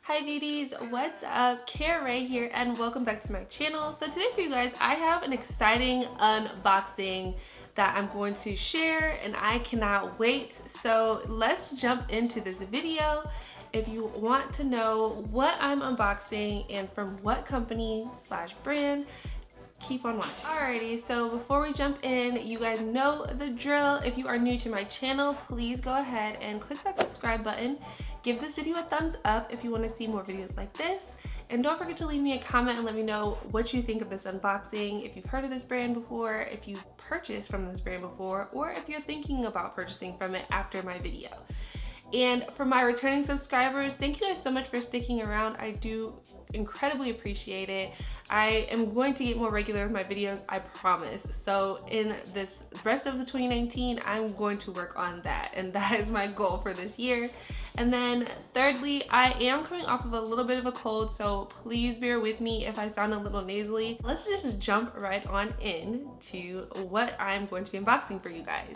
Hi beauties, what's up? KARARAE here and welcome back to my channel. So today for you guys, I have an exciting unboxing that I'm going to share and I cannot wait. So let's jump into this video. If you want to know what I'm unboxing and from what company / brand, keep on watching. Alrighty, so before we jump in, you guys know the drill. If you are new to my channel, please go ahead and click that subscribe button. Give this video a thumbs up if you want to see more videos like this. And don't forget to leave me a comment and let me know what you think of this unboxing, if you've heard of this brand before, if you've purchased from this brand before, or if you're thinking about purchasing from it after my video. And for my returning subscribers, thank you guys so much for sticking around. I do incredibly appreciate it. I am going to get more regular with my videos, I promise. So in this rest of the 2019, I'm going to work on that, and that is my goal for this year. And then thirdly, I am coming off of a little bit of a cold, so please bear with me if I sound a little nasally. Let's just jump right on in to what I'm going to be unboxing for you guys.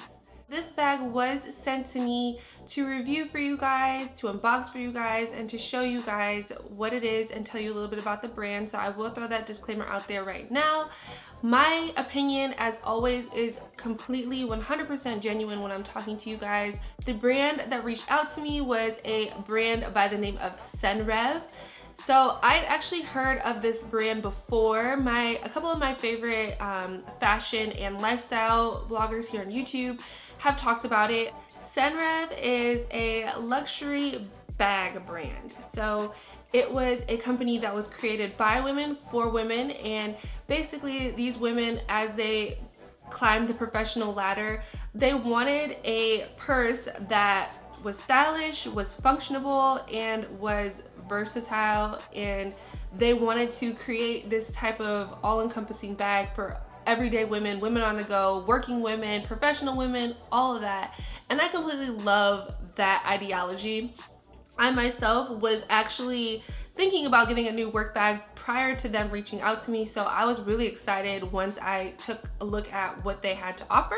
This bag was sent to me to review for you guys, to unbox for you guys, and to show you guys what it is and tell you a little bit about the brand. So I will throw that disclaimer out there right now. My opinion, as always, is completely 100% genuine when I'm talking to you guys. The brand that reached out to me was a brand by the name of Senreve. So I'd actually heard of this brand before. A couple of my favorite fashion and lifestyle bloggers here on YouTube have talked about it. Senreve is a luxury bag brand. So it was a company that was created by women for women, and basically these women, as they climbed the professional ladder, they wanted a purse that was stylish, was functional, and was versatile, and they wanted to create this type of all-encompassing bag for everyday women, women on the go, working women, professional women, all of that. And I completely love that ideology. I myself was actually thinking about getting a new work bag prior to them reaching out to me, so I was really excited once I took a look at what they had to offer.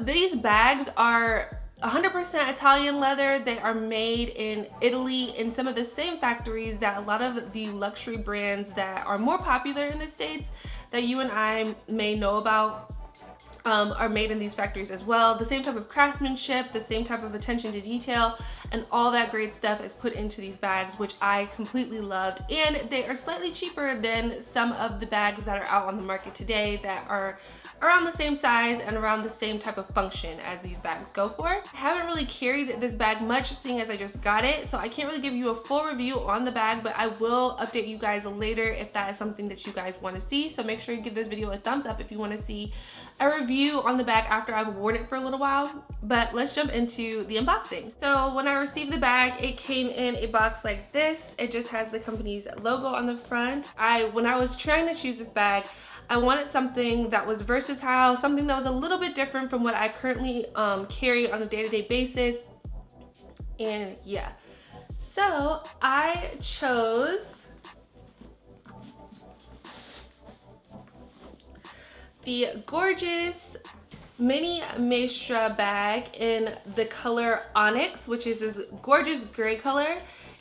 These bags are 100% Italian leather. They are made in Italy in some of the same factories that a lot of the luxury brands that are more popular in the States that you and I may know about are made in these factories as well. The same type of craftsmanship, the same type of attention to detail, and all that great stuff is put into these bags, which I completely loved. And they are slightly cheaper than some of the bags that are out on the market today that are around the same size and around the same type of function as these bags go for. I haven't really carried this bag much, seeing as I just got it, so I can't really give you a full review on the bag, but I will update you guys later if that is something that you guys want to see. So make sure you give this video a thumbs up if you want to see a review on the bag after I've worn it for a little while. But let's jump into the unboxing. So when I received the bag, it came in a box like this. It just has the company's logo on the front. When I was trying to choose this bag, I wanted something that was versatile, something that was a little bit different from what I currently carry on a day-to-day basis. And yeah, so I chose the gorgeous Mini Maestra bag in the color Onyx, which is this gorgeous gray color,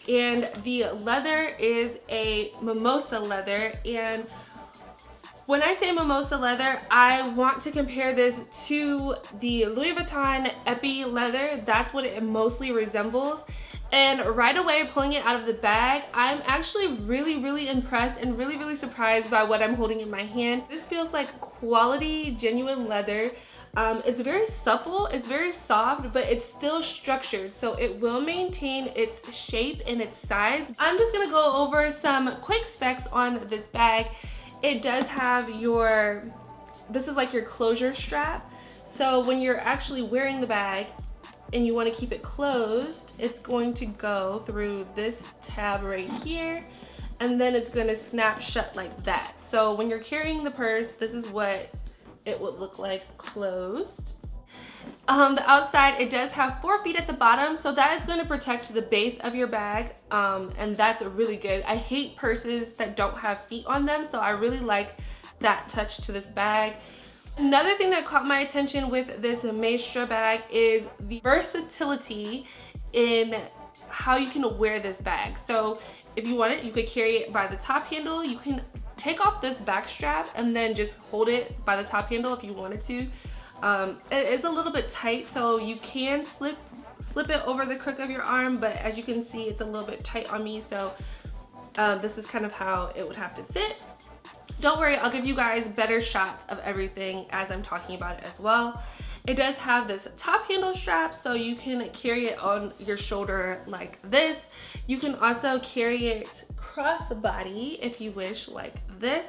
and the leather is a mimosa leather. And when I say mimosa leather, I want to compare this to the Louis Vuitton Epi leather. That's what it mostly resembles. And right away, pulling it out of the bag, I'm actually really impressed and really surprised by what I'm holding in my hand. This feels like quality, genuine leather. It's very supple, it's very soft, but it's still structured, so it will maintain its shape and its size. I'm just gonna go over some quick specs on this bag. It does have this is like your closure strap. So when you're actually wearing the bag and you want to keep it closed, it's going to go through this tab right here, and then it's going to snap shut like that. So when you're carrying the purse, this is what it would look like closed. The outside, it does have 4 feet at the bottom, so that is going to protect the base of your bag, and that's really good. I hate purses that don't have feet on them, so I really like that touch to this bag. Another thing that caught my attention with this Maestra bag is the versatility in how you can wear this bag. So if you want it, you could carry it by the top handle. You can take off this back strap and then just hold it by the top handle if you wanted to. It is a little bit tight, so you can slip it over the crook of your arm, but as you can see, it's a little bit tight on me, so this is kind of how it would have to sit. Don't worry, I'll give you guys better shots of everything as I'm talking about it as well. It does have this top handle strap, so you can carry it on your shoulder like this. You can also carry it crossbody if you wish, like this.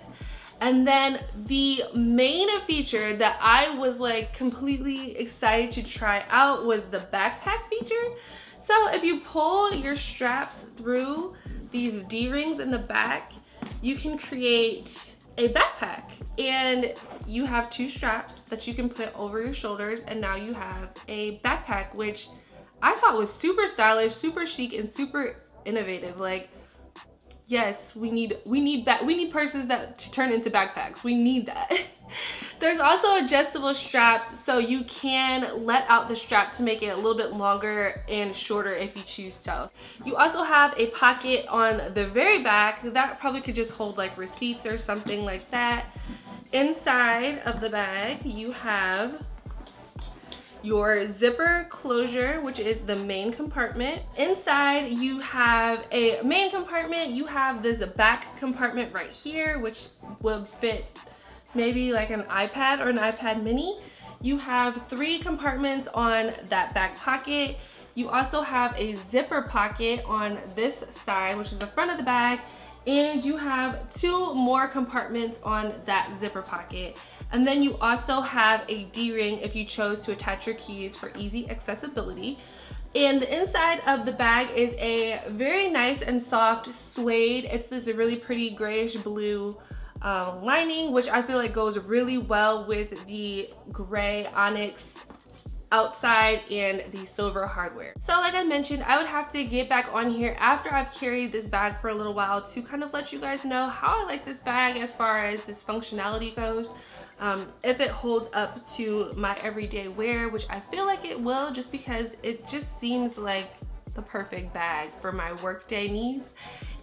And then the main feature that I was like completely excited to try out was the backpack feature. So if you pull your straps through these D-rings in the back, you can create a backpack, and you have 2 straps that you can put over your shoulders, and now you have a backpack, which I thought was super stylish, super chic, and super innovative. Like, yes, we need purses that to turn into backpacks. We need that. There's also adjustable straps, so you can let out the strap to make it a little bit longer and shorter if you choose to. You also have a pocket on the very back that probably could just hold like receipts or something like that. Inside of the bag, you have your zipper closure, which is the main compartment. Inside you have a main compartment. You have this back compartment right here, which will fit maybe like an iPad or an iPad mini. You have 3 compartments on that back pocket. You also have a zipper pocket on this side, which is the front of the bag, and you have 2 more compartments on that zipper pocket. And then you also have a D-ring if you chose to attach your keys for easy accessibility. And the inside of the bag is a very nice and soft suede. It's this really pretty grayish blue lining, which I feel like goes really well with the gray onyx outside and the silver hardware. So like I mentioned, I would have to get back on here after I've carried this bag for a little while to kind of let you guys know how I like this bag as far as this functionality goes. If it holds up to my everyday wear, which I feel like it will, just because it just seems like the perfect bag for my workday needs.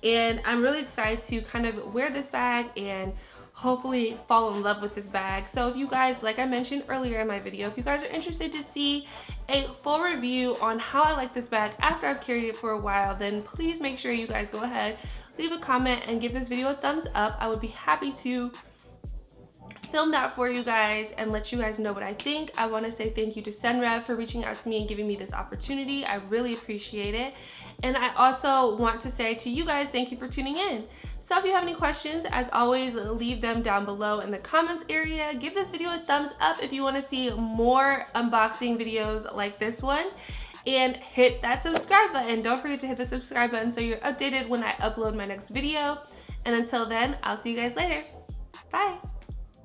And I'm really excited to kind of wear this bag and hopefully fall in love with this bag. So if you guys, like I mentioned earlier in my video, if you guys are interested to see a full review on how I like this bag after I've carried it for a while, then please make sure you guys go ahead, leave a comment, and give this video a thumbs up. I would be happy to film that for you guys and let you guys know what I think. I want to say thank you to Senreve for reaching out to me and giving me this opportunity. I really appreciate it. And I also want to say to you guys, thank you for tuning in. So if you have any questions, as always, leave them down below in the comments area. Give this video a thumbs up if you want to see more unboxing videos like this one. And hit that subscribe button. Don't forget to hit the subscribe button so you're updated when I upload my next video. And until then, I'll see you guys later. Bye.